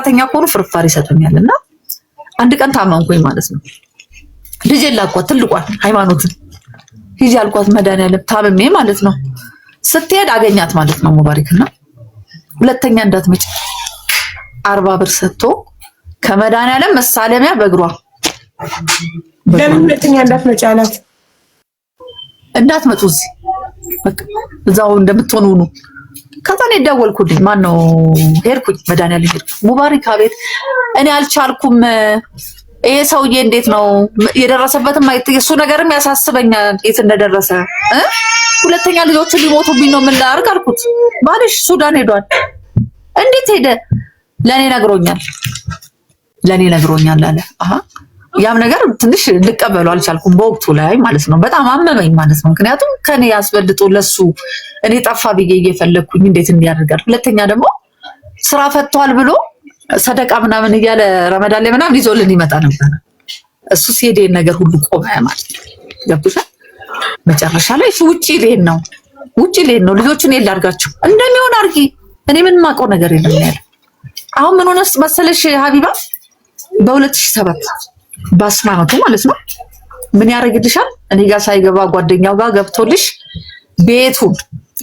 ሰራተኛ ከሆኑ ፍርፋሪ ይሰጡኛልና አንድ ቀን ታመምኩኝ ማለት ነው። ልጅ ላኳት ትልቋን ሃይማኖትን ሂጂ አልኳት መድኃኒዓለም ታምሜ ማለት ነው። ስትሄድ አገኛት ማለት ነው ሙባሪክና ሁለተኛ እንዳትመጭ 40 ብር ሰጥቶ ከመድኃኒዓለም መሳለሚያ በእግሯ ለምን ሁለተኛ እንዳትመጭ አላት? እንዳትመጡ እዛው እንደምትሆኑ ነው። ከዛ እኔ ደወልኩልኝ ማነው ሄድኩኝ መድኃኒዓለም ሄድኩ ሙባሪክ አቤት እኔ አልቻልኩም ይሄ ሰውዬ እንዴት ነው የደረሰበትም እሱ ነገርም ያሳስበኛል የት እንደደረሰ ሁለተኛ ልጆቹ ሊሞቱብኝ ነው ምን ላድርግ አልኩት ባልሽ ሱዳን ሄዷል እንዴት ሄደ ለኔ ነግሮኛል አለ አሃ ያም ነገር ትንሽ ልቀበለው አልቻልኩም በወቅቱ ላይ ማለት ነው በጣም አመመኝ ማለት ነው ምክንያቱም ከኔ ያስበልጦ ለሱ እኔ ጠፋ ብዬ እየፈለኩኝ እንዴት እንዲያደርጋል ሁለተኛ ደግሞ ስራ ፈቷል ብሎ ሰደቃ ምናምን እያለ ረመዳን ላይ ምናምን ይዞልን ይመጣ ነበር እሱ ሲሄድ ነገር ሁሉ ቆመ ማለት ነው ገብቶሻል መጨረሻ ላይ ውጪ ልሄድ ነው ልጆቹን ይላርጋቸው እንደሚሆን አርጊ እኔ ምን ማውቀው ነገር የለም ያለ አሁን ምን ሆነስ መሰለሽ ሀቢባ በ2007 በአስማማቱ ማለት ነው ምን ያደርግልሻል እኔ ጋር ሳይገባ ጓደኛው ጋር ገብቶልሽ ቤቱን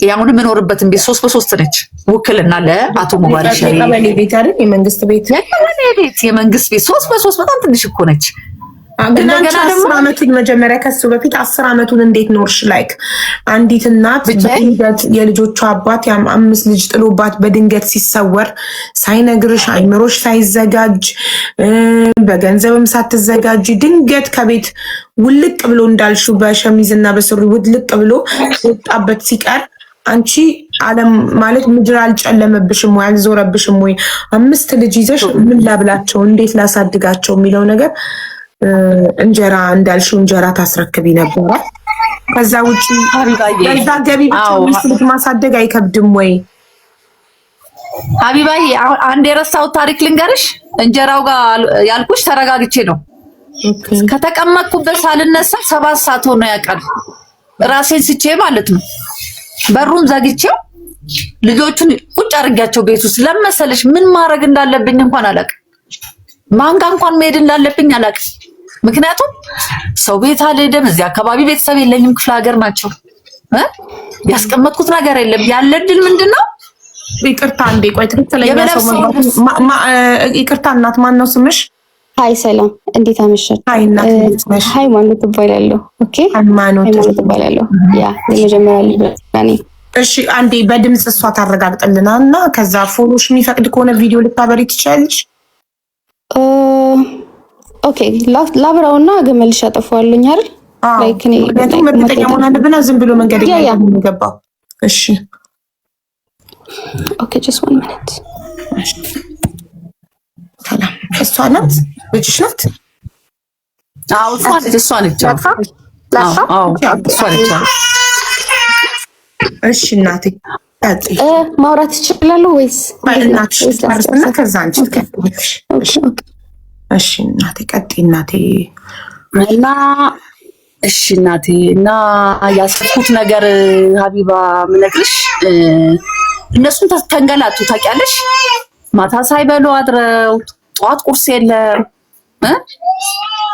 ያሁን የምኖርበትን ቤት 3 በ3 ነች ውክልና ለአቶ ሙባሪክ ሸሪ ቀበሌ ቤት አይደል የመንግስት ቤት የመንግስት ቤት 3 በ3 በጣም ትንሽ እኮ ነች ግን አንቺ 10 አመቱን መጀመሪያ ከሱ በፊት 10 አመቱን እንዴት ኖርሽ ላይክ አንዲት እናት በድንገት የልጆቿ አባት ያም 5 ልጅ ጥሎባት በድንገት ሲሰወር ሳይነግርሽ አይምሮሽ ሳይዘጋጅ በገንዘብም ሳትዘጋጂ ድንገት ከቤት ውልቅ ብሎ እንዳልሹ በሸሚዝና በሱሪ ውልቅ ብሎ ወጣበት ሲቀር አንቺ ዓለም ማለት ምድር አልጨለመብሽም ወይ አልዞረብሽም ወይ 5 ልጅ ይዘሽ ምን ላብላቸው እንዴት ላሳድጋቸው የሚለው ነገር እንጀራ እንዳልሽው እንጀራ ታስረክቢ ነበር ከዛ ውጪ ከዛ ገቢ ብቻ ማሳደግ አይከብድም ወይ ሀቢባዬ አንድ የረሳው ታሪክ ልንገርሽ እንጀራው ጋር ያልኩሽ ተረጋግቼ ነው ከተቀመጥኩበት ሳልነሳ 7 ሰዓት ሆነ ያውቃል ራሴን ስቼ ማለት ነው በሩን ዘግቼው ልጆቹን ቁጭ አድርጊያቸው ቤት ውስጥ ለመሰለሽ ምን ማድረግ እንዳለብኝ እንኳን አላውቅም ማንጋ እንኳን መሄድ እንዳለብኝ አላውቅም ምክንያቱም ሰው ቤት አልሄድም እዚህ አካባቢ ቤተሰብ የለኝም ክፍለ ሀገር ናቸው ያስቀመጥኩት ነገር የለም ያለ ድል ምንድነው ይቅርታ እንዴ ቆይ ትክክለኛ ሰው ይቅርታ እናት ማን ነው ስምሽ ሃይ ሰላም እንዴት አመሻችሁ ሃይ እናት ነሽ ሃይማኖት ትባላለሁ ኦኬ ሃይማኖት ትባላለሁ ያ የመጀመሪያ ልጅ ነኝ እሺ አንዴ በድምጽ እሷ ታረጋግጥልናልና ከዛ ፎሎሽ የሚፈቅድ ከሆነ ቪዲዮ ልታበሪ ትችላለሽ ኦኬ ላብራውና ገመልሽ አጠፋውልኝ አይደል ላይክ እኔ መጠቀም ሆነ እንደበና ዝም ብሎ መንገደኛ የሚገባው እሺ ኦኬ just 1 minute ሰላም እሷ ናት ልጅሽ ናት አዎ እሷ ነች አዎ እሷ ነች እሺ እናቴ ማውራት ትችላለህ ወይስ እናትሽ ታርሰና ከዛ አንቺ ትከፍልሽ እሺ እናቴ ቀጥይ እናቴ እና እሺ እናቴ እና ያስኩት ነገር ሀቢባ ምነግርሽ እነሱን ተንገላቱ ታውቂያለሽ ማታ ሳይበሉ አድረው ጧት ቁርስ የለም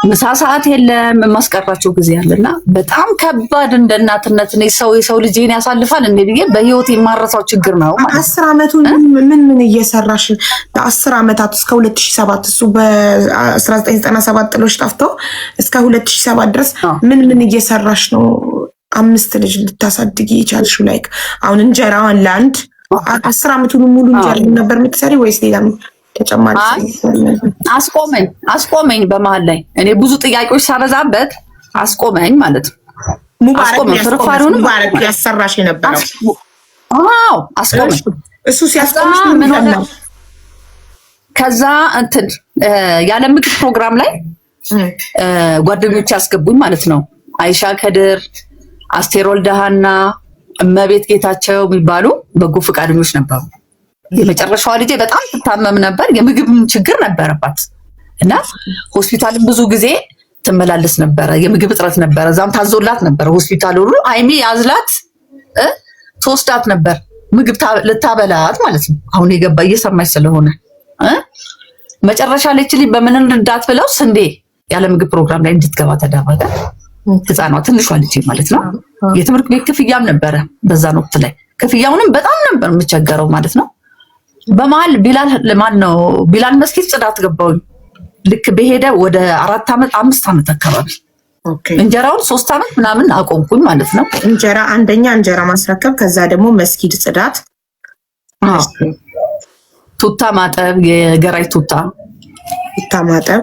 ምሳ ሰዓት የለም ማስቀራቸው ጊዜ አለና በጣም ከባድ እንደ እናትነት ነው የሰው ልጅን ያሳልፋል እንዴ ብዬ በህይወት የማረሳው ችግር ነው 10 አመቱን ምን እየሰራሽ 10 አመታት እስከ 2007 እሱ በ1997 ጥሎሽ ጠፍቶ እስከ 2007 ድረስ ምን እየሰራሽ ነው 5 ልጅ ልታሳድጊ ይቻልሽው ላይክ አሁን እንጀራዋን ላንድ 10 አመቱን ሙሉ እንጀራ ነበር የምትሰሪ ወይስ ሌላም ተጨማሪ አስቆመኝ በመሃል ላይ እኔ ብዙ ጥያቄዎች ሳበዛበት አስቆመኝ ማለት ነው ሙባረክ ያሰራሽ የነበረው አዎ አስቆመኝ እሱ ሲያስቆምሽ ምን ሆነ ከዛ እንትን ያለ ምግብ ፕሮግራም ላይ ጓደኞች ያስገቡኝ ማለት ነው አይሻ ከድር አስቴር ወልደሃና እመቤት ጌታቸው የሚባሉ በጎ ፈቃደኞች ነበሩ የመጨረሻዋ ልጄ በጣም ትታመም ነበር የምግብ ችግር ነበረባት እና ሆስፒታል ብዙ ጊዜ ትመላለስ ነበር የምግብ እጥረት ነበር እዛም ታዞላት ነበር ሆስፒታል ሁሉ አይሚ ያዝላት ተወስዳት ነበር ምግብ ልታበላት ማለት ነው አሁን የገባ እየሰማች ስለሆነ መጨረሻ ላይ እቺ ልጅ በምን እንርዳት ብለው ስንዴ ያለ ምግብ ፕሮግራም ላይ እንድትገባ ተደረገ። ህፃኗ ትንሿ ልጅ ማለት ነው። የትምህርት ቤት ክፍያም ነበረ በዛን ወቅት ላይ ክፍያውንም በጣም ነበር የምቸገረው ማለት ነው። በመሀል ቢላል መስጊድ ጽዳት ገባሁኝ። ልክ በሄደ ወደ 4 ዓመት 5 ዓመት አካባቢ እንጀራውን 3 ዓመት ምናምን አቆምኩኝ ማለት ነው። አንደኛ እንጀራ ማስረከብ፣ ከዛ ደግሞ መስጊድ ጽዳት፣ ቱታ ማጠብ፣ የገራይ ቱታ ማጠብ፣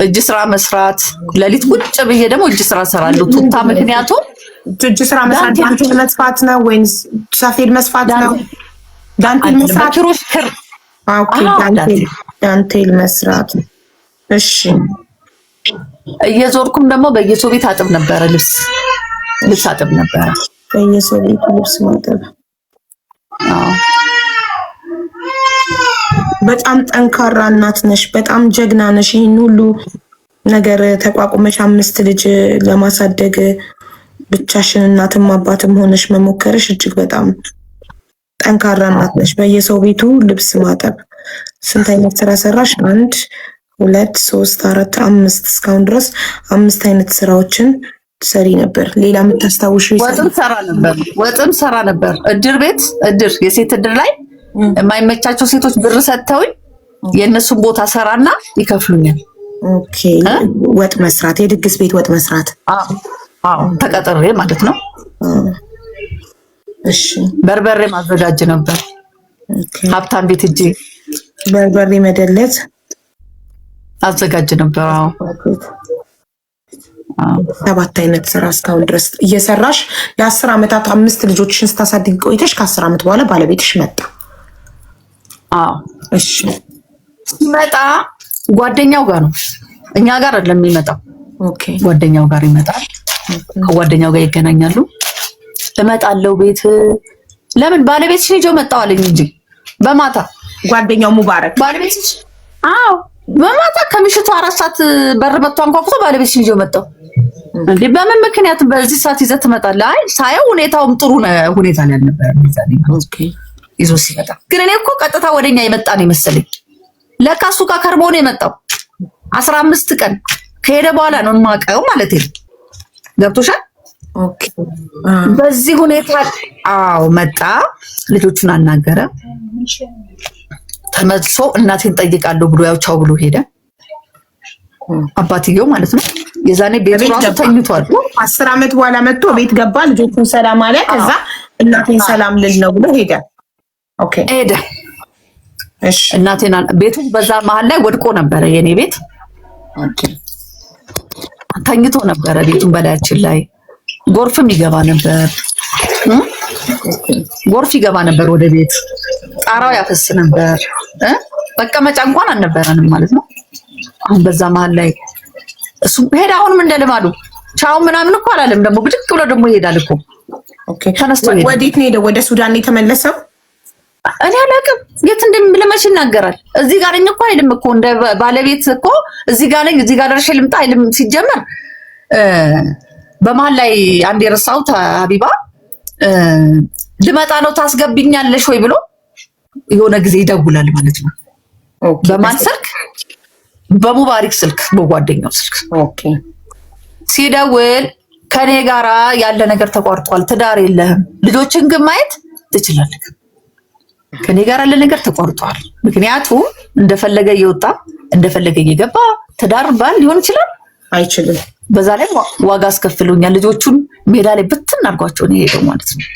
እጅ ስራ መስራት። ሌሊት ቁጭ ብዬ ደግሞ እጅ ስራ ሰራለሁ ቱታ። ምክንያቱም እጅ ስራ መስራት ዳንቴል መስፋት ነው ወይስ ሰፌድ መስፋት ነው? ዳንቴል መስራት ዳንቴል መስራት። እሺ እየዞርኩም ደግሞ በየሰው ቤት አጥብ ነበረ፣ ልብስ አጥብ ነበረ። በየሰው ቤቱ ልብስ ማጠብ። በጣም ጠንካራ እናት ነሽ፣ በጣም ጀግና ነሽ። ይህን ሁሉ ነገር ተቋቁመሽ 5 ልጅ ለማሳደግ ብቻሽን እናትም አባትም ሆነሽ መሞከርሽ እጅግ በጣም ጠንካራ እናት ነሽ። በየሰው ቤቱ ልብስ ማጠብ። ስንት አይነት ስራ ሰራሽ? 1 2 3 4 5 እስካሁን ድረስ 5 አይነት ስራዎችን ሰሪ ነበር። ሌላ የምታስታውሽው? ወጥም ሰራ ነበር። እድር የሴት እድር ላይ የማይመቻቸው ሴቶች ብር ሰጥተውኝ የእነሱን ቦታ ሰራና ይከፍሉኛል። ኦኬ። ወጥ መስራት፣ የድግስ ቤት ወጥ መስራት። ተቀጥሬ ማለት ነው። እሺ። በርበሬ ማዘጋጅ ነበር። ሀብታም ቤት እጄ በርበሬ መደለት አዘጋጅ ነበር። 7 አይነት ስራ እስካሁን ድረስ እየሰራሽ የ10 ዓመታት 5 ልጆችሽን ስታሳድግ ቆይተሽ ከ10 ዓመት በኋላ ባለቤትሽ መጣ። እሺ። ሲመጣ ጓደኛው ጋር ነው፣ እኛ ጋር አይደለም የሚመጣው። ጓደኛው ጋር ይመጣል። ከጓደኛው ጋር ይገናኛሉ። እመጣለሁ ቤት። ለምን ባለቤትሽን ይዤው መጣሁ አለኝ እንጂ በማታ ጓደኛው ሙባረክ ባለቤትሽ? በማታ ከምሽቱ 4 ሰዓት በር መጥቶ አንኳኩቶ ባለቤትሽን ይዤው መጣሁ። እንዴ በምን ምክንያት በዚህ ሰዓት ይዘህ ትመጣለህ? አይ ሳየው ሁኔታውም ጥሩ ሁኔታ ላይ አልነበረም። ይዞ ሲመጣ ግን እኔ እኮ ቀጥታ ወደኛ የመጣ ነው መሰለኝ። ለካ እሱ ጋር ከርሞ ነው የመጣው። 15 ቀን ከሄደ በኋላ ነው የማውቀው ማለት ነው። ገብቶሻል? በዚህ ሁኔታ መጣ። ልጆቹን አናገረ። ተመልሶ እናቴን ጠይቃለሁ ብሎ ያው ቻው ብሎ ሄደ። አባትየው ማለት ነው። የዛኔ ቤት ራሱ ተኝቷል። 10 ዓመት በኋላ መጥቶ ቤት ገባ። ልጆቹን ሰላም አለ። ከዛ እናቴን ሰላም ልል ነው ብሎ ሄደ። ሄደ። እሺ። እናቴን ቤቱ በዛ መሀል ላይ ወድቆ ነበረ። የኔ ቤት ተኝቶ ነበረ። ቤቱን በላያችን ላይ ጎርፍም ይገባ ነበር። ጎርፍ ይገባ ነበር ወደ ቤት። ጣራው ያፈስ ነበር። መቀመጫ እንኳን አልነበረንም ማለት ነው። አሁን በዛ መሀል ላይ እሱ ሄደ። አሁንም እንደ ልማዱ ቻው ምናምን እኮ አላለም። ደግሞ ብድቅ ብሎ ደግሞ ይሄዳል እኮ። ተነስቶ ሄደ። ወዴት ነው ሄደው? ወደ ሱዳን የተመለሰው? እኔ አላውቅም የት እንደምለመሽ ይናገራል። እዚህ ጋር ነኝ እኮ አይልም እኮ እንደ ባለቤት እኮ እዚህ ጋር ነኝ እዚህ ጋር ደርሼ ልምጣ አይልም። ሲጀመር በመሀል ላይ አንድ የረሳሁት ሀቢባ ልመጣ ነው ታስገብኛለሽ ወይ ብሎ የሆነ ጊዜ ይደውላል ማለት ነው። በማን ስልክ? በሙባሪክ ስልክ፣ በጓደኛው ስልክ ሲደውል ከኔ ጋራ ያለ ነገር ተቋርጧል፣ ትዳር የለህም፣ ልጆችን ግን ማየት ትችላለህ፣ ከኔ ጋር ያለ ነገር ተቋርጧል። ምክንያቱም እንደፈለገ እየወጣ እንደፈለገ እየገባ ትዳር ባል ሊሆን ይችላል አይችልም። በዛ ላይ ዋጋ አስከፍሎኛል። ልጆቹን ሜዳ ላይ ብትን አድርጓቸው ነው የሄደው ማለት ነው።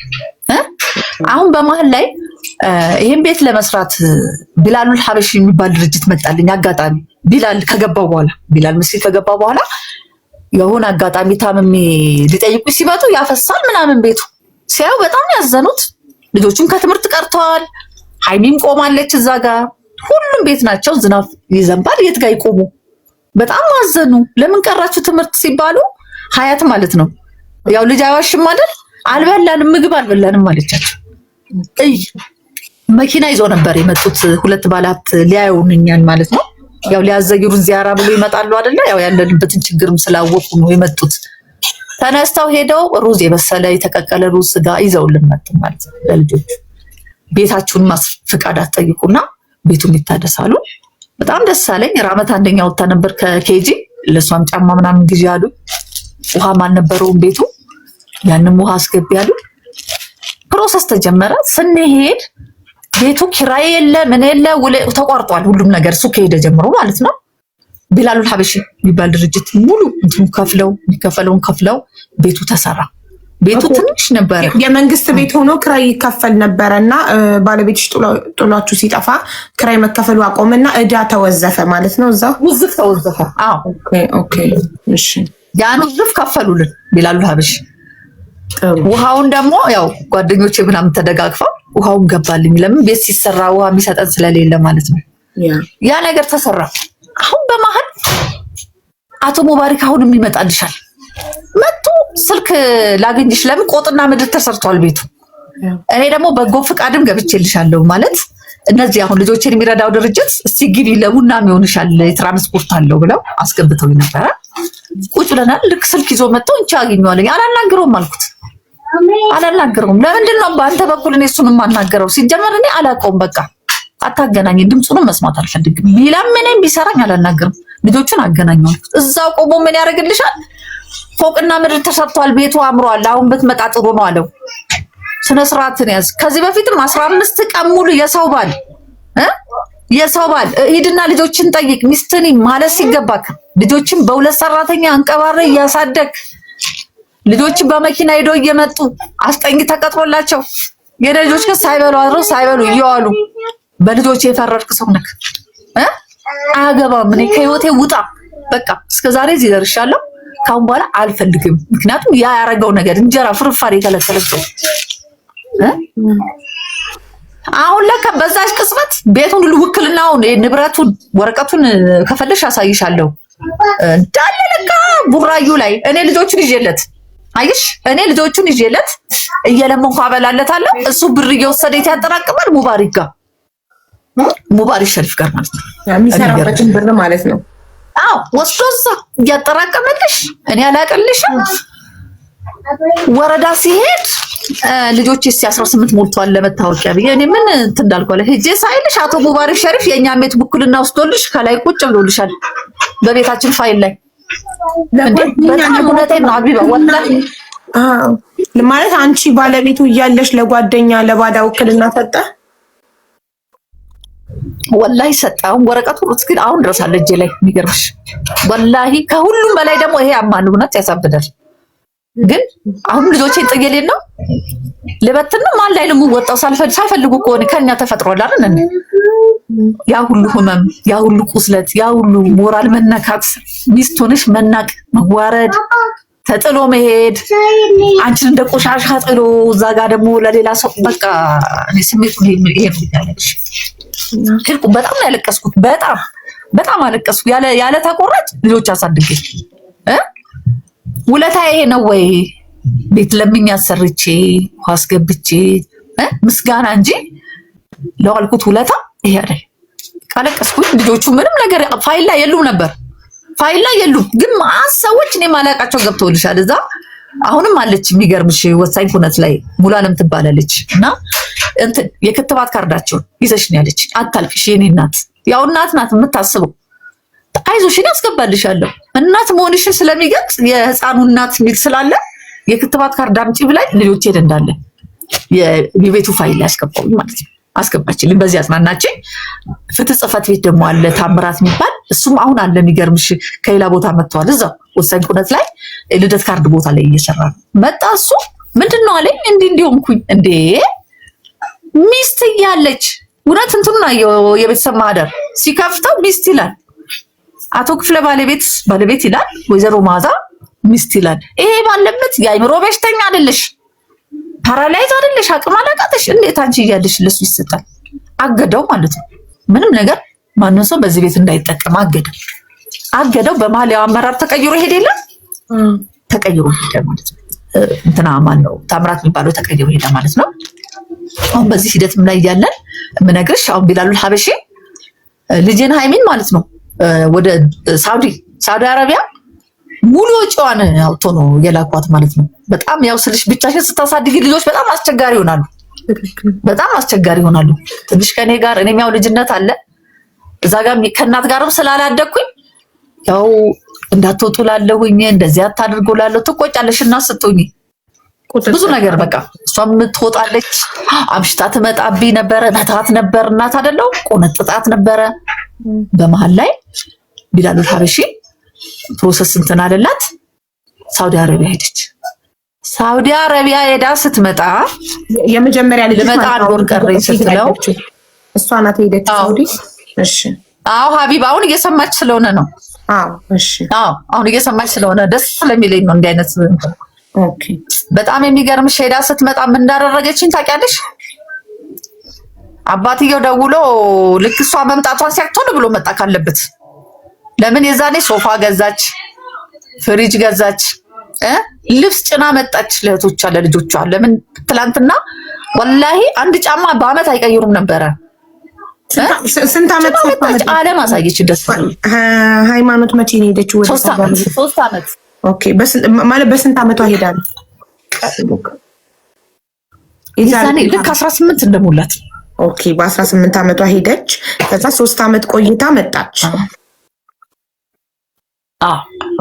አሁን በመሀል ላይ ይሄን ቤት ለመስራት ቢላሉል ሐበሺ የሚባል ድርጅት መጣልኝ። አጋጣሚ ቢላል ከገባው በኋላ ቢላል መስጊድ ከገባው በኋላ የሆነ አጋጣሚ ታምሜ ሊጠይቁ ሲመጡ ያፈሳል ምናምን ቤቱ ሲያዩ በጣም ያዘኑት። ልጆቹም ከትምህርት ቀርተዋል። ሃይሚም ቆማለች እዛ ጋር። ሁሉም ቤት ናቸው። ዝናብ ይዘንባል። የት ጋር ይቆሙ? በጣም አዘኑ። ለምን ቀራችሁ ትምህርት ሲባሉ ሀያት ማለት ነው ያው ልጅ አይዋሽም አይደል? አልበላንም፣ ምግብ አልበላንም አለቻቸው። መኪና ይዞ ነበር የመጡት 2 ባለሀብት ሊያዩን እኛን ማለት ነው። ያው ሊያዘግሩን ዚያራ ብሎ ይመጣሉ አይደለ? ያው ያለንበትን ችግርም ስላወቁ ነው የመጡት። ተነስተው ሄደው ሩዝ የበሰለ የተቀቀለ ሩዝ ስጋ ይዘውልን መጡ ማለት ነው። ለልጆቹ ቤታችሁን ፍቃድ አትጠይቁና ቤቱ ይታደሳሉ። በጣም ደስ አለኝ። ራመት አንደኛ ወጣ ነበር ከኬጂ ለሷም ጫማ ምናምን ግዢ አሉ። ውሃም አልነበረውም ቤቱ። ያንም ውሃ አስገቢ አሉ። ፕሮሰስ ተጀመረ። ስንሄድ ቤቱ ኪራይ የለ ምን የለ ተቋርጧል ሁሉም ነገር እሱ ከሄደ ጀምሮ ማለት ነው። ቢላሉል ሀበሺ የሚባል ድርጅት ሙሉ እንትኑ የሚከፈለውን ከፍለው ቤቱ ተሰራ። ቤቱ ትንሽ ነበረ። የመንግስት ቤት ሆኖ ክራይ ይከፈል ነበረ እና ባለቤትሽ ጥሏችሁ ሲጠፋ ክራይ መከፈሉ አቆመና እዳ ተወዘፈ ማለት ነው። እዛው ውዝፍ ተወዘፈ። አዎ ኦኬ እሺ። ያን ውዝፍ ከፈሉልን ቢላሉል ሀበሺ። ውሃውን ደግሞ ያው ጓደኞቼ ምናምን ተደጋግፈው ውሃውን ገባልኝ። ለምን ቤት ሲሰራ ውሃ የሚሰጠን ስለሌለ ማለት ነው። ያ ነገር ተሰራ። አሁን በመሀል አቶ ሙባሪክ አሁንም ይመጣልሻል መጥቶ ስልክ ላገኝሽ ለምን ቆጥና ምድር ተሰርቷል ቤቱ። እኔ ደግሞ በጎ ፍቃድም ገብቼልሻለሁ ማለት እነዚህ አሁን ልጆችን የሚረዳው ድርጅት እስቲ ግቢ ለቡና የሚሆንሻል የትራንስፖርት አለው ብለው አስገብተው ነበረ። ቁጭ ብለናል። ልክ ስልክ ይዞ መጥተው እንቺ አገኘዋለኝ። አላናግረውም አልኩት። አላናግረውም። ለምንድን ነው በአንተ በኩል እኔ እሱን የማናገረው? ሲጀመር እኔ አላውቀውም። በቃ አታገናኝ፣ ድምፁንም መስማት አልፈልግም። ቢላምነኝ ቢሰራኝ አላናግርም። ልጆቹን አገናኘው አልኩት። እዛው ቆሞ ምን ያደርግልሻል? ፎቅና ምድር ተሰርቷል፣ ቤቱ አምሯል፣ አሁን ብትመጣ ጥሩ ነው አለው። ስነ ስርዓትን ያዝ። ከዚህ በፊትም 15 ቀን ሙሉ የሰው ባል ሂድና ልጆችን ጠይቅ ሚስትኒ ማለት ሲገባክ ልጆችን በሁለት ሰራተኛ አንቀባረ እያሳደግ ልጆችን በመኪና ሄዶ እየመጡ አስጠኝ ተቀጥሮላቸው የልጆች ግን ሳይበሉ አድሮ ሳይበሉ እየዋሉ በልጆች የፈረድክ ሰው ነክ አያገባም። እኔ ከህይወቴ ውጣ በቃ እስከዛሬ እዚህ ደርሻለሁ። ካሁን በኋላ አልፈልግም። ምክንያቱም ያ ያረጋው ነገር እንጀራ ፍርፋሪ የከለከለችው አሁን ለካ በዛች ቅጽበት ቤቱን ሁሉ ውክልናውን ንብረቱን ወረቀቱን ከፈለሽ አሳይሻለሁ እንዳለ ለካ ቡራዩ ላይ እኔ ልጆቹን ይዤለት አይሽ እኔ ልጆቹን ይዤለት እየለመንኩ አበላለታለሁ። እሱ ብር እየወሰደ ያጠራቅማል ሙባሪክ ሸሪፍ ጋር ማለት ነው የሚሰራበትን ብር ማለት ነው። አዎ ወስዶዛ እያጠራቀመልሽ እኔ አላቀልሽም። ወረዳ ሲሄድ ልጆች እስቲ 18 ሞልቷል ለመታወቂያ ብዬ እኔ ምን እንዳልኳለ ሄጄ ሳይልሽ አቶ ሙባሪክ ሸሪፍ የኛ ቤት ቡክልና ወስዶልሽ ከላይ ቁጭ ብሎልሻል በቤታችን ፋይል ላይ ማለት አንቺ ባለቤቱ እያለሽ ለጓደኛ ለባዳ ውክልና ሰጠ። ወላሂ ሰጣው ወረቀቱ እስኪ አሁን ድረስ አለ እጄ ላይ። የሚገርምሽ ወላሂ ከሁሉም በላይ ደግሞ ይሄ አማኑነት ያሳብዳል። ግን አሁን ልጆቼን ጥዬልኝ ነው ልበትን ነው ማን ላይ ልምወጣው ሳይፈልጉ ከሆነ ከኛ ተፈጥሯል አይደል? ያ ሁሉ ህመም፣ ያ ሁሉ ቁስለት፣ ያ ሁሉ ሞራል መነካት፣ ሚስት ሆነሽ መናቅ፣ መዋረድ፣ ተጥሎ መሄድ፣ አንቺን እንደ ቆሻሻ ጥሎ እዛ ጋር ደግሞ ለሌላ ሰው በቃ እኔ ስሜቱ ይሄ ያለሽ ህልቁ በጣም ነው ያለቀስኩት። በጣም አለቀስኩ። ያለ ተቆራጭ ልጆች አሳድጌ ውለታ ይሄ ነው ወይ? ቤት ለምኛ አሰርቼ አስገብቼ ምስጋና እንጂ ለዋልኩት ውለታ ይሄ አይደል። አለቀስኩኝ። ልጆቹ ምንም ነገር ፋይል ላይ የሉም ነበር። ፋይል ላይ የሉም፣ ግን ሰዎች እኔ ማላቃቸው ገብተውልሻል እዛ። አሁንም አለች የሚገርምሽ ወሳኝ ኩነት ላይ ሙሉዓለም ትባላለች እና እንትን የክትባት ካርዳቸውን ይዘሽ ነው ያለች። አታልቅሽ የኔ እናት፣ ያው እናት ናት የምታስበው። አይዞሽ እኔ አስገባልሻለሁ እናት መሆንሽን ስለሚገልጽ የህፃኑ እናት ሚል ስላለ የክትባት ካርድ አምጪ ብላኝ ልጆቼን እንዳለ የቤቱ ፋይል ላይ አስገባው ማለት ነው። አስገባችልኝ። በዚህ አጽናናችኝ። ፍትህ ጽሕፈት ቤት ደግሞ አለ ታምራት የሚባል እሱም አሁን አለ የሚገርምሽ ከሌላ ቦታ መጥተዋል። እዛው ወሳኝ ኩነት ላይ ልደት ካርድ ቦታ ላይ እየሰራ ነው። መጣ እሱ ምንድነው አለኝ። እንዲሆንኩኝ እንዴ ሚስት እያለች እውነት እንትኑና የቤተሰብ ማህደር ሲከፍተው ሚስት ይላል። አቶ ክፍለ ባለቤት ይላል። ወይዘሮ ማዛ ሚስት ይላል። ይሄ ባለበት የአይምሮ በሽተኛ አይደለሽ፣ ፓራላይዝ አይደለሽ፣ አቅም አላቃተሽ እንዴት አንቺ እያለሽ ለሱ ይሰጣል? አገደው ማለት ነው። ምንም ነገር ማንም ሰው በዚህ ቤት እንዳይጠቀም አገደው። በመሀል ያው አመራር ተቀይሮ ሄደ የለም ተቀይሮ ሄደ ማለት ነው። እንትና ማን ነው ታምራት የሚባለው ተቀይሮ ሄደ ማለት ነው። አሁን በዚህ ሂደትም ላይ እያለን የምነግርሽ አሁን ቢላሉል ሀበሺ ልጄን ሃይሚን ማለት ነው ወደ ሳውዲ አረቢያ ሙሉ ወጪዋን አውጥቶ ነው የላኳት ማለት ነው። በጣም ያው ስልሽ ብቻሽን ስታሳድጊ ልጆች በጣም አስቸጋሪ ይሆናሉ። በጣም አስቸጋሪ ይሆናሉ። ትንሽ ከኔ ጋር እኔም ያው ልጅነት አለ እዛ ጋር ከእናት ጋርም ስላላደኩኝ ያው እንዳትወጡ ላለሁኝ እንደዚህ አታድርጉ ላለሁ ትቆጫለሽ እና ስትሆኚ ብዙ ነገር በቃ እሷም ትወጣለች አምሽታ ትመጣብኝ ነበረ መታት ነበር እናት አይደለው ቆነጥጣት ነበረ። በመሃል ላይ ቢላል ሀበሺ ፕሮሰስ እንትን አለላት ሳውዲ አረቢያ ሄደች። ሳውዲ አረቢያ ሄዳ ስትመጣ የመጀመሪያ ልጅ ልመጣ አንድ ወር ቀረኝ ስትለው እሷ ናት ሄደች ሳውዲ። እሺ አዎ ሀቢባ አሁን እየሰማች ስለሆነ ነው። አዎ እሺ አዎ አሁን እየሰማች ስለሆነ ደስ ስለሚለኝ ነው እንዲህ አይነት። ኦኬ በጣም የሚገርምሽ ሄዳ ስትመጣ ምን እንዳደረገችኝ ታውቂያለሽ? አባትየው ደውሎ ልክ እሷ መምጣቷን ሲያክቶል ብሎ መጣ ካለበት። ለምን የዛኔ ሶፋ ገዛች፣ ፍሪጅ ገዛች፣ ልብስ ጭና መጣች ለእህቶቿ ለልጆቿ። ለምን ትላንትና ወላሂ አንድ ጫማ በአመት አይቀይሩም ነበረ። ስንት አመት አለም አሳየች። ደስ ሃይማኖት መቼ ነው ሄደችው? ወደ 3 አመት። ኦኬ ማለት በስንት አመቷ ሄዳ ነው? የዛኔ ልክ 18 እንደሞላት። ኦኬ በ18 አመቷ ሄደች። ከዛ 3 አመት ቆይታ መጣች።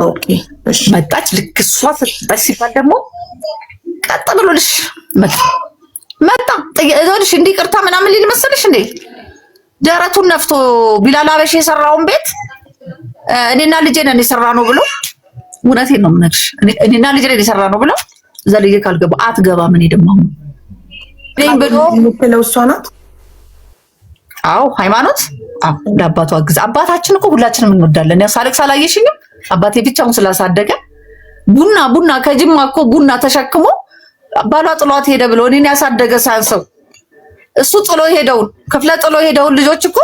ኦኬ እሺ መጣች። ልክ እሷ ስትመጣ ሲባል ደግሞ ቀጥ ብሎልሽ መጣ እዞልሽ እንዲቅርታ ምናምን ሊል መሰለሽ እንዴ? ደረቱን ነፍቶ ቢላል ሀበሺ የሰራውን ቤት እኔና ልጄ ነን የሰራ ነው ብሎ፣ እውነቴን ነው የምነግርሽ እኔና ልጄ ነን የሰራ ነው ብሎ እዛ ልጄ ካልገባ አትገባም። እኔ ደግሞ አሁን ብሎ የምትለው እሷ ናት። አዎ ሃይማኖት ለአባቷ አግዝ። አባታችን እኮ ሁላችንም እንወዳለን። ያው ሳለቅስ አላየሽኝም? አባቴ ብቻውን ስላሳደገ ቡና ከጅማ እኮ ቡና ተሸክሞ ባሏ ጥሏት ሄደ ብሎ እኔን ያሳደገ ሳንሰው እሱ ጥሎ ሄደውን ክፍለ ጥሎ ሄደውን ልጆች እኮ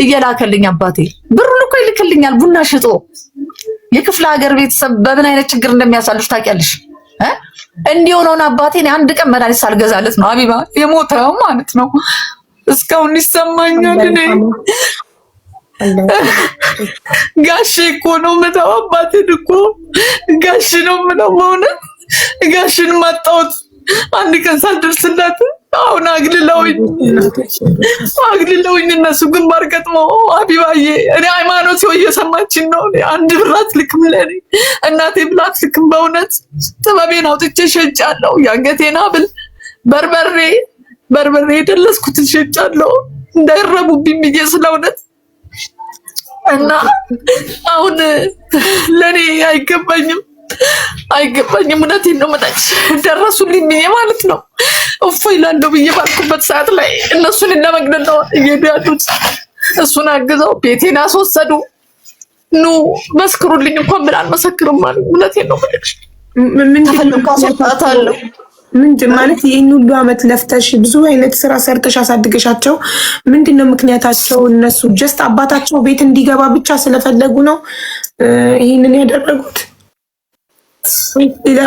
እየላከልኝ አባቴ ብሩን እኮ ይልክልኛል። ቡና ሽጦ የክፍለ ሀገር ቤተሰብ በምን አይነት ችግር እንደሚያሳልፍ ታውቂያለሽ? እንዲሆነውን አባቴን አንድ ቀን መድኃኒት ሳልገዛለት ነው ሀቢባ የሞተው ማለት ነው። እስካሁን ይሰማኛል። እኔ ጋሼ እኮ ነው የምለው አባቴን እኮ ጋሼ ነው የምለው። በእውነት ጋሽን ማጣሁት አንድ ቀን ሳልደርስላት አሁን አግልለውኝ እነሱ ግንባር ገጥመው ሀቢባዬ እኔ ሃይማኖት ይኸው እየሰማችን ነው። አንድ ብር አትልክም ለእኔ እናቴ ብላ አትልክም። በእውነት ጥበቤን አውጥቼ ሸጫለሁ። የአንገቴን ሐብል በርበሬ የደለስኩትን ሸጫለሁ እንዳይረቡብኝ ብዬ ስለ እውነት እና አሁን ለእኔ አይገባኝም። እውነቴን ነው የምልሽ ደረሱልኝ ብዬ ማለት ነው እፎይ እላለሁ ብዬ ባልኩበት ሰዓት ላይ እነሱን ለመግደል ነው እየሄዱ ያሉት። እሱን አግዘው ቤቴን አስወሰዱ። ኑ መስክሩልኝ እንኳን ብላ አልመሰክርም ማለት እውነቴን ነው የምልሽ። ምንድን ማለት ይህን ሁሉ አመት ለፍተሽ ብዙ አይነት ስራ ሰርተሽ አሳድገሻቸው ምንድነው ምክንያታቸው? እነሱ ጀስት አባታቸው ቤት እንዲገባ ብቻ ስለፈለጉ ነው ይህንን ያደረጉት?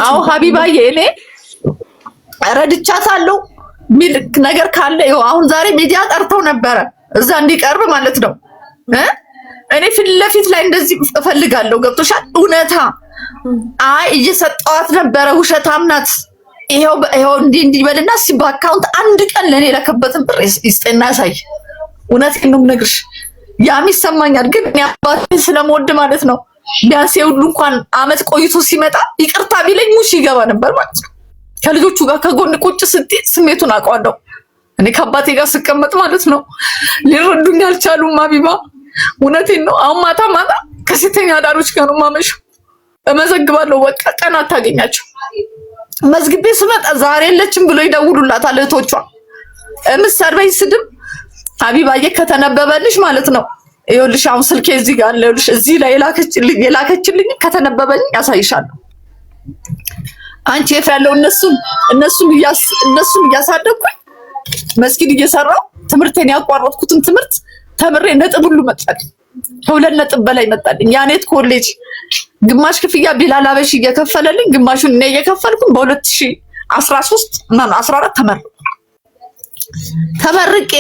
አዎ ሀቢባዬ እኔ ረድቻታለሁ ሚል ነገር ካለ ይኸው አሁን ዛሬ ሚዲያ ጠርተው ነበረ እዛ እንዲቀርብ ማለት ነው። እኔ ፊት ለፊት ላይ እንደዚህ እፈልጋለሁ። ገብቶሻል? እውነታ እየሰጠዋት ነበረ። ውሸታም ናት። ይኸው እንዲበልና በአካውንት አንድ ቀን ለእኔ የላከበትን ብር ይስጠና ያሳይ። እውነቴን ነው የምነግርሽ። ያም ይሰማኛል። ግን እኔ አባቴን ስለምወድ ማለት ነው ቢያንስ የሁሉ እንኳን አመት ቆይቶ ሲመጣ ይቅርታ ቢለኝ ሙሽ ይገባ ነበር ማለት ነው። ከልጆቹ ጋር ከጎን ቁጭ ስትይ ስሜቱን አውቀዋለሁ። እኔ ከአባቴ ጋር ስቀመጥ ማለት ነው ሊረዱኝ አልቻሉም። ሀቢባ እውነቴን ነው። አሁን ማታ ከሴተኛ አዳሪዎች ጋር ነው የማመሸው። እመዘግባለሁ። በቃ ቀን አታገኛቸው። መዝግቤ ስመጣ ዛሬ የለችም ብሎ ይደውሉላታል እህቶቿ። የምትሰርበኝ ስድብ ሀቢባዬ ከተነበበልሽ ማለት ነው። ይኸውልሽ አሁን ስልኬ እዚህ ጋር አለ። ይኸውልሽ እዚህ ላይ የላከችልኝ ከተነበበልኝ ያሳይሻለሁ። አንቺ የት ያለው እነሱን እያሳደግኩኝ መስጊድ እየሰራው ትምህርቴን ያቋረጥኩትን ትምህርት ተምሬ ነጥብ ሁሉ መጣልኝ። 2 ነጥብ በላይ መጣልኝ። ያኔት ኮሌጅ ግማሽ ክፍያ ቢላል ሀበሺ እየከፈለልኝ ግማሹን እኔ እየከፈልኩኝ በ2013 14 ተመርቄ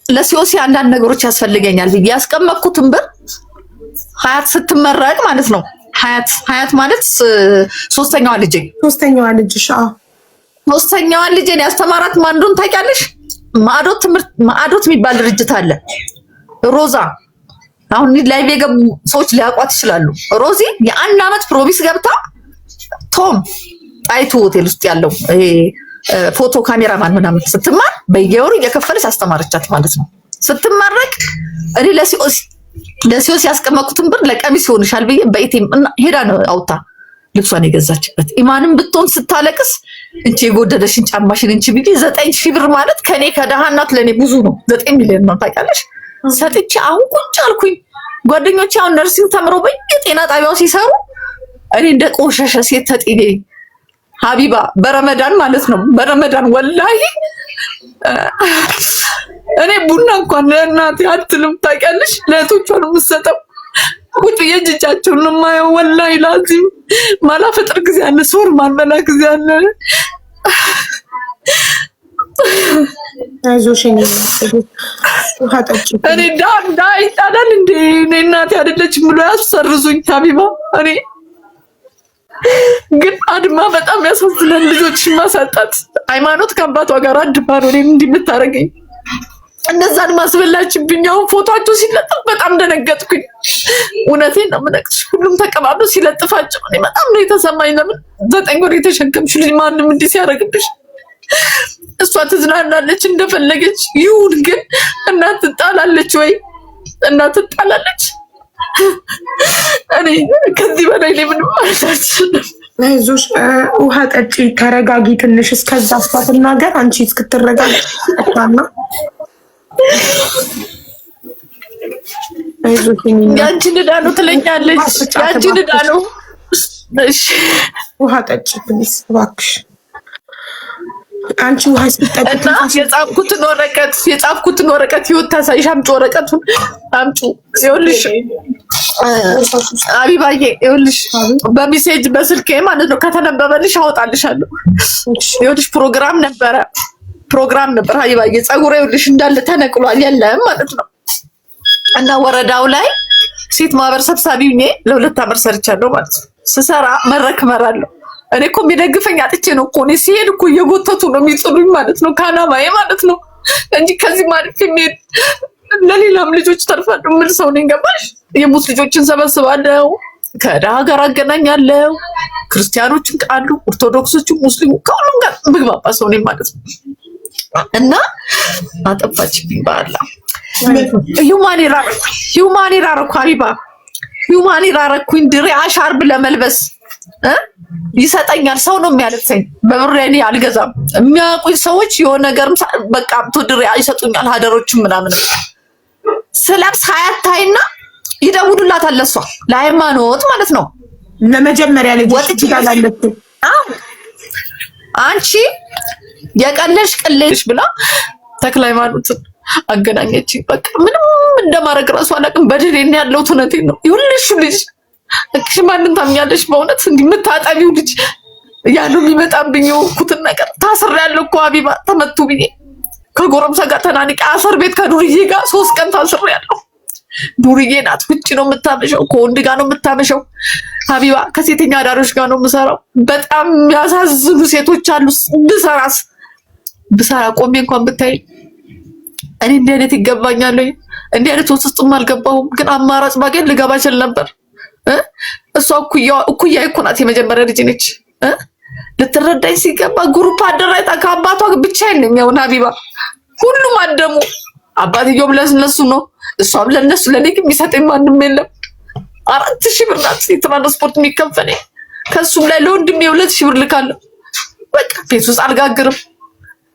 ለሲኦሲ አንዳንድ ነገሮች ያስፈልገኛል ብዬ ያስቀመጥኩትን ብር ሀያት ስትመረቅ ማለት ነው። ሀያት ማለት ሶስተኛዋ ልጅሽ ሶስተኛዋን ልጄን ያስተማራት ማን እንደሆነ ታውቂያለሽ? ማዕዶት የሚባል ድርጅት አለ። ሮዛ አሁን ላይቭ የገቡ ሰዎች ሊያውቋት ይችላሉ። ሮዚ የ1 አመት ፕሮሚስ ገብታ ቶም ጣይቱ ሆቴል ውስጥ ያለው ይሄ ፎቶ ካሜራማን ምናምን ስትማር በየወሩ እየከፈለች አስተማረቻት ማለት ነው። ስትማረቅ እኔ ለሲኦስ ያስቀመጥኩትን ብር ለቀሚስ ይሆንሻል ብዬ በኢቲም እና ሄዳ ነው አውጣ ልብሷን የገዛችበት። ኢማንም ብትሆን ስታለቅስ እንቺ የጎደለሽን ጫማሽን እንቺ ብዬ 9000 ብር ማለት ከኔ ከደሃ እናት ለኔ ብዙ ነው። 9 ሚሊዮን ነው ታውቂያለሽ። ሰጥቼ አሁን ቁጭ አልኩኝ። ጓደኞቼ አሁን ነርሲንግ ተምረው በየጤና ጣቢያው ሲሰሩ እኔ እንደ ቆሸሸ ሴት ተጥዬ ሀቢባ በረመዳን ማለት ነው። በረመዳን ወላሂ እኔ ቡና እንኳን ለእናቴ አትልም ታውቂያለሽ። ለእህቶቿ ነው የምትሰጠው። ቁጭ የእጅቻቸውን ነው የማየው። ወላሂ ላዚም ማላፈጥር ጊዜ አለ፣ ሶር ማልበላ ጊዜ አለ። አይዞሽ እኔ ዳ ይጣላል እንዴ? እኔ እናቴ አይደለችም ብሎ ያሰርዙኝ ሀቢባ። እኔ ግን አድማ በጣም ያሳዝናል። ልጆችን ማሳጣት ሃይማኖት ከአባቷ ጋር አድማ ነው እኔም እንዲህ የምታደርገኝ። እነዛን ማስበላችብኝ። አሁን ፎቶአቸው ሲለጥፍ በጣም ደነገጥኩኝ። እውነቴን ነው የምነግርሽ። ሁሉም ተቀባብሎ ሲለጥፋቸው እኔ በጣም ነው የተሰማኝ። ለምን 9 ወር የተሸከምሽ ልጅ ማንም እንዲህ ሲያደርግብሽ? እሷ ትዝናናለች እንደፈለገች ይሁን፣ ግን እናት ትጣላለች ወይ? እናት ትጣላለች። እኔ ከዚህ በላይ ምንም አልችልም። አይዞሽ ውሃ ጠጪ፣ ተረጋጊ ትንሽ። እስከዛ አስፋትናገር አንቺ እስክትረጋጊ አጣና አይዞሽ ያንቺ ንዳ ነው ትለኛለች። ያንቺ ንዳ ነው። እሺ ውሃ ጠጪ ፕሊስ እባክሽ። አንቺ ውሃ ሲጠጣ የጻፍኩትን ወረቀት ህይወት ታሳይሽ። አምጪ ወረቀቱን አምጪ። ይኸውልሽ አቢባዬ፣ ይኸውልሽ በሜሴጅ በስልኬ ማለት ነው ከተነበበልሽ አወጣልሻለሁ። ይኸውልሽ ፕሮግራም ነበር አቢባዬ። ፀጉሬ ይኸውልሽ እንዳለ ተነቅሏል የለም ማለት ነው። እና ወረዳው ላይ ሴት ማህበር ሰብሳቢ ሆኜ ለ2 አመት ሰርቻለሁ ማለት ነው። ስሰራ መድረክ እመራለሁ። እኔ እኮ የሚደግፈኝ አጥቼ ነው እኮ። እኔ ሲሄድ እኮ እየጎተቱ ነው የሚጥሉኝ ማለት ነው፣ ካናማዬ ማለት ነው እንጂ ከዚህ ማለት የሚሄድ ለሌላም ልጆች ተርፋለሁ ምን ሰው ነኝ ገባሽ? የሙስ ልጆችን ሰበስባለሁ፣ ከደሃ ጋር አገናኛለሁ፣ ክርስቲያኖችን ቃሉ፣ ኦርቶዶክሶችን፣ ሙስሊሙ ከሁሉም ጋር ምግባባ ሰው ነኝ ማለት ነው። እና አጠፋችብኝ ባላ ሂውማኒር አረኩ ሀቢባ፣ ሂውማኒር አረኩኝ። ድሬ ሻርብ ለመልበስ ይሰጠኛል ሰው ነው የሚያለብሰኝ። በብር እኔ አልገዛም። የሚያውቁኝ ሰዎች የሆነ ነገርም በቃ አምቶ ድሬ ይሰጡኛል። ሀደሮችም ምናምን ስለብስ ሀያታይና ይደውሉላታል ለሷ ለሃይማኖት ማለት ነው። ለመጀመሪያ ልጅ ወጥቼ ያላለች አንቺ የቀለሽ ቅሌሽ ብላ ተክለ ሃይማኖትን አገናኘች። በቃ ምንም እንደማድረግ ራሱ አላውቅም። በድሬን ያለው እውነቴን ነው። ይሁንልሽ ልጅ እሺ ማንን ታምኛለሽ? በእውነት እንዲህ የምታጠቢው ልጅ ያለው የሚመጣብኝ የወኩትን ነገር ታስሬያለሁ እኮ ሀቢባ። ተመቱ ብዬ ከጎረምሳ ጋር ተናንቄ አፈር ቤት ከዱርዬ ጋር 3 ቀን ታስሬያለሁ። ዱርዬ ናት። ውጭ ነው የምታመሸው፣ ከወንድ ጋር ነው የምታመሸው ሀቢባ። ከሴተኛ አዳሪዎች ጋር ነው የምሰራው። በጣም የሚያሳዝኑ ሴቶች አሉ። ብሰራ ቆሜ እንኳን ብታይ እኔ እንዲህ አይነት ይገባኛል። እንዲህ አይነት ውስጥም አልገባሁም፣ ግን አማራጭ ባገኝ ልገባ እችል ነበር። እሷ እኩያ እኮ ናት። የመጀመሪያ ልጅ ነች። ልትረዳኝ ሲገባ ግሩፕ አደራይታ ከአባቷ ብቻ የለም ያው ሀቢባ። ሁሉም አደሙ። አባትየውም ለነሱ ነው፣ እሷም ለነሱ። ለኔ ግን የሚሰጠኝ ማንም የለም። 4000 ብር ናት የትራንስፖርት የሚከፈለኝ። ከሱም ላይ ለወንድሜ 2000 ብር ልካለሁ። በቃ ቤት ውስጥ አልጋግርም፣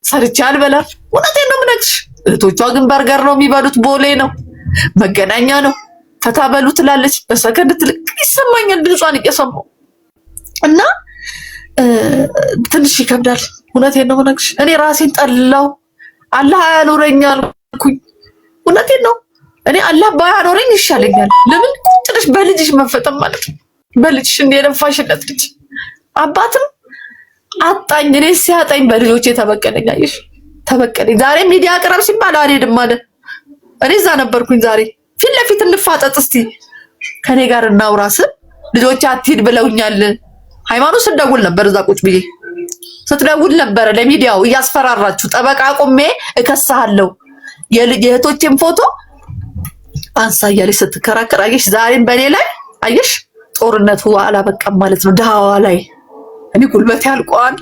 ሰርቼ አልበላም። እውነቴን ነው የምነግርሽ። እህቶቿ ግን በርገር ነው የሚበሉት። ቦሌ ነው መገናኛ ነው። ፈታ በሉ ትላለች። በሰከንድ ትልቅ ይሰማኛል ድምጿን እየሰማሁ እና ትንሽ ይከብዳል። እውነቴን ነው የምነግርሽ። እኔ ራሴን ጠላው። አላህ ያኖረኛል አልኩኝ። እውነቴን ነው። እኔ አላህ ባያኖረኝ ይሻለኛል። ለምን ቁጥርሽ በልጅሽ መፈጠም ማለት ነው። በልጅሽ እንደለፋሽለት ልጅ አባትም አጣኝ። እኔ ሲያጣኝ በልጆቼ ተበቀለኝ። አየሽ ተበቀለኝ። ዛሬ ሚዲያ ቅረብ ሲባል አልሄድም አለ። እኔ እዛ ነበርኩኝ። ዛሬ ፊት ለፊት እንፋጠጥ እስቲ ከኔ ጋር እናውራ ስል ልጆቼ አትሂድ ብለውኛል። ሃይማኖት ስደውል ነበር እዛ ቁጭ ብዬ ስትደውል ነበረ ለሚዲያው እያስፈራራችሁ ጠበቃ ቆሜ እከሳለሁ የእህቶቼን ፎቶ አንሳ እያለች ስትከራከር አየሽ። ዛሬም በእኔ ላይ አየሽ ጦርነቱ አላበቃም ማለት ነው። ድሃዋ ላይ እኔ ጉልበቴ አልቋል።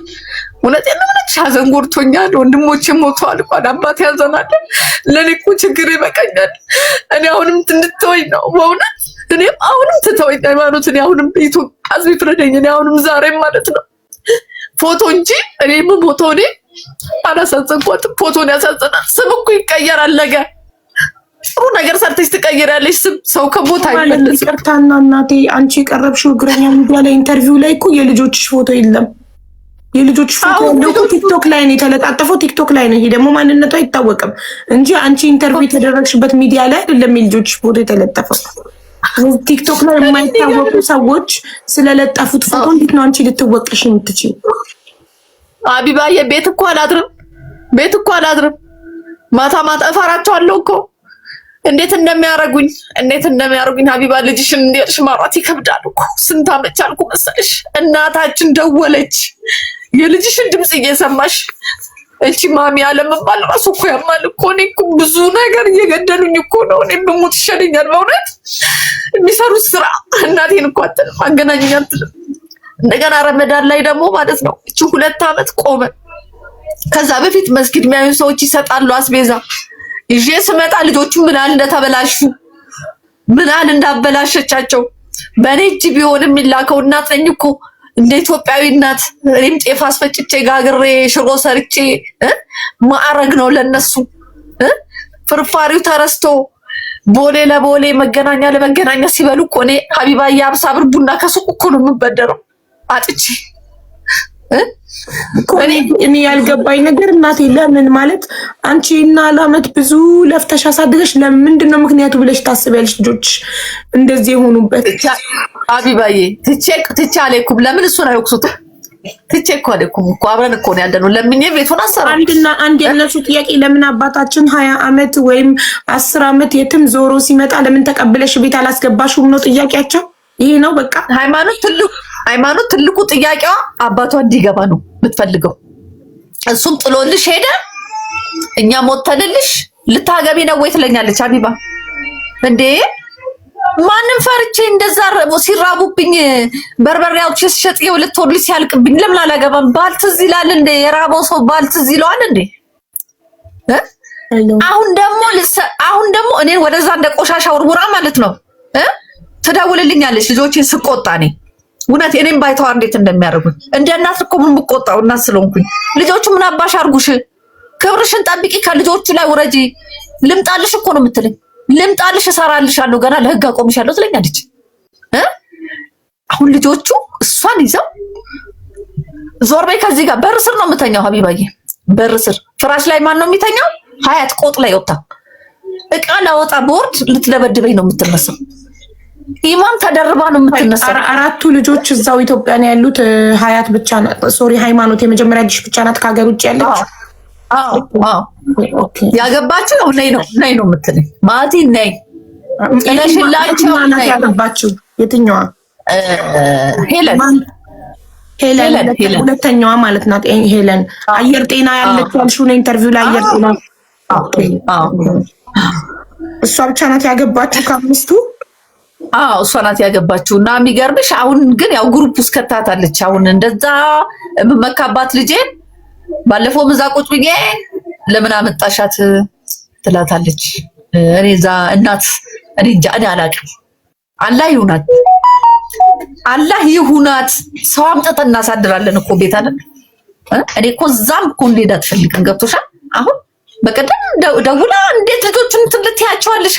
እውነቴን ነው የምልሽ፣ ሀዘን ጎድቶኛል። ወንድሞቼ ሞተዋል እንኳን አባቴ ያዘናል። ለእኔ እኮ ችግር ይበቃኛል። እኔ አሁንም እንድትተወኝ ነው በእውነት እኔም አሁንም ትተወኝ ሃይማኖት። እኔ አሁንም ኢትዮጵያ ሕዝብ ይፍረደኝ። እኔ አሁንም ዛሬም ማለት ነው ፎቶ እንጂ እኔ ፎቶ እኔ አላሳዘንኳትም። ፎቶን ያሳዘናል። ስም እኮ ይቀየራል ነገ ጥሩ ነገር ሰርተሽ ትቀይራለሽ። ስም ሰው ከቦታ አይመለስም። ይቅርታና እናቴ አንቺ የቀረብሽው እግረኛ ሚዲያ ላይ ኢንተርቪው ላይ እኮ የልጆችሽ ፎቶ የለም። የልጆችሽ ፎቶ ያለው ቲክቶክ ላይ ነው የተለጣጠፈው። ቲክቶክ ላይ ነው። ይሄ ደግሞ ማንነቱ አይታወቅም እንጂ አንቺ ኢንተርቪው የተደረግሽበት ሚዲያ ላይ አይደለም የልጆችሽ ፎቶ የተለጠፈው። ቲክቶክ ላይ የማይታወቁ ሰዎች ስለለጠፉት ፎቶ እንዴት ነው አንቺ ልትወቅሽ የምትችይው? አቢባዬ ቤት እኮ አላድርም። ማታ ማታ እፈራቸዋለሁ እኮ እንዴት እንደሚያረጉኝ ሀቢባ ልጅሽን እንዴሽ ማውራት ይከብዳል እኮ። ስንት አመት አልኩ መሰለሽ። እናታችን ደወለች የልጅሽን ድምጽ እየሰማሽ እቺ ማሚ አለመባል ራሱ እኮ ያማል እኮ። እኔ እኮ ብዙ ነገር እየገደሉኝ እኮ ነው። እኔ ብሞት ይሻለኛል በእውነት። የሚሰሩት ስራ እናቴን እኮ አትልም አገናኘኝ አትልም። እንደገና ረመዳን ላይ ደግሞ ማለት ነው እቺ 2 አመት ቆመ። ከዛ በፊት መስጊድ የሚያዩ ሰዎች ይሰጣሉ አስቤዛ። ይዤ ስመጣ ልጆቹ ምናል እንደተበላሹ ምናል እንዳበላሸቻቸው በእኔ እጅ ቢሆን የሚላከው እናት ነኝ እኮ እንደ ኢትዮጵያዊ እናት። እኔም ጤፍ አስፈጭቼ ጋግሬ ሽሮ ሰርቼ ማዕረግ ነው ለነሱ። ፍርፋሪው ተረስቶ ቦሌ ለቦሌ መገናኛ ለመገናኛ ሲበሉ እኮ እኔ ሀቢባዬ 50 ብር ቡና ከሱቅ እኮ ነው የምበደረው አጥቼ። እኔ ያልገባኝ ነገር እናቴ ለምን ማለት አንቺ እና ለአመት ብዙ ለፍተሽ አሳድገሽ ለምንድን ነው ምክንያቱ ብለሽ ታስቢያለሽ? ልጆች እንደዚህ የሆኑበት አቢባዬ ትቼ አለኩም። ለምን እሱን አይወቅሱትም? ትቼ እኮ አለኩም እኮ አብረን እኮ ነው ያለነው። ለምኜ ቤቱን አሰራ አንድ የነሱ ጥያቄ ለምን አባታችን 20 አመት ወይም 10 አመት የትም ዞሮ ሲመጣ ለምን ተቀብለሽ ቤት አላስገባሽውም ነው ጥያቄያቸው። ይሄ ነው በቃ ሃይማኖት ትልቁ ጥያቄዋ አባቷ እንዲገባ ነው የምትፈልገው። እሱም ጥሎልሽ ሄደ፣ እኛ ሞተንልሽ ልታገቢ ነው ወይ ትለኛለች ሀቢባ። እንዴ ማንም ፈርቼ እንደዛ ሲራቡብኝ በርበሬ አውጥቼ ስሸጥ የ2 ወር ልጅ ሲያልቅብኝ ለምን አላገባም? ባል ትዝ ይላል እንዴ? የራበው ሰው ባል ትዝ ይለዋል እንዴ? አሁን ደግሞ እኔን ወደዛ እንደ ቆሻሻ ውርውራ ማለት ነው ትደውልልኛለች ልጆቼን ስቆጣ። እኔ እውነት እኔም ባይተዋ እንዴት እንደሚያደርጉኝ እንደ እናት እኮ ምን ብቆጣው እናት ስለሆንኩኝ። ልጆቹ ምን አባሽ አርጉሽ? ክብርሽን ጠብቂ፣ ከልጆቹ ላይ ውረጂ። ልምጣልሽ እኮ ነው የምትለኝ። ልምጣልሽ፣ እሰራልሻለሁ፣ ገና ለህግ አቆምሻለሁ ትለኛለች። አሁን ልጆቹ እሷን ይዘው ዞር በይ ከዚህ ጋር። በር ስር ነው የምተኛው ሀቢባዬ፣ በር ስር ፍራሽ ላይ ማን ነው የሚተኛው? ሀያት ቆጥ ላይ ወጣ እቃ ላወጣ ቦርድ ልትለበድበኝ ነው የምትነሳው። ኢማን ተደርባ ነው የምትነሳው። 4 ልጆች እዛው ኢትዮጵያ ነው ያሉት። ሀያት ብቻ ናት፣ ሶሪ ሃይማኖት የመጀመሪያ ልጅ ብቻ ናት ከሀገር ውጭ ያለች። ያገባችሁ ነው ነይ ነው የምትለኝ ማቲ ነይ ጥለሽላቸው ናት ያገባችሁ። የትኛዋ? ሄለን ሁለተኛዋ ማለት ናት ሄለን። አየር ጤና ያለችው ያልሽው ነው ኢንተርቪው ላይ አየር ጤና። እሷ ብቻ ናት ያገባችሁ ከ5ቱ? እሷ ናት ያገባችሁ። እና የሚገርምሽ አሁን ግን ያው ግሩፕ ውስጥ ከታታለች። አሁን እንደዛ የምመካባት ልጄን ባለፈው እዛ ቁጭ ብዬ ለምን አመጣሻት ትላታለች። እኔ እዛ እናት እኔ እንጃ እኔ አላውቅም። አላህ ይሁናት። ሰው አምጥተን እናሳድራለን እኮ ቤት አይደል? እኔ እኮ እዛም እኮ እንዴት አትፈልግም? ገብቶሻል? አሁን በቀደም ደውላ እንዴት ልጆቹን ትልትያቸዋለሽ?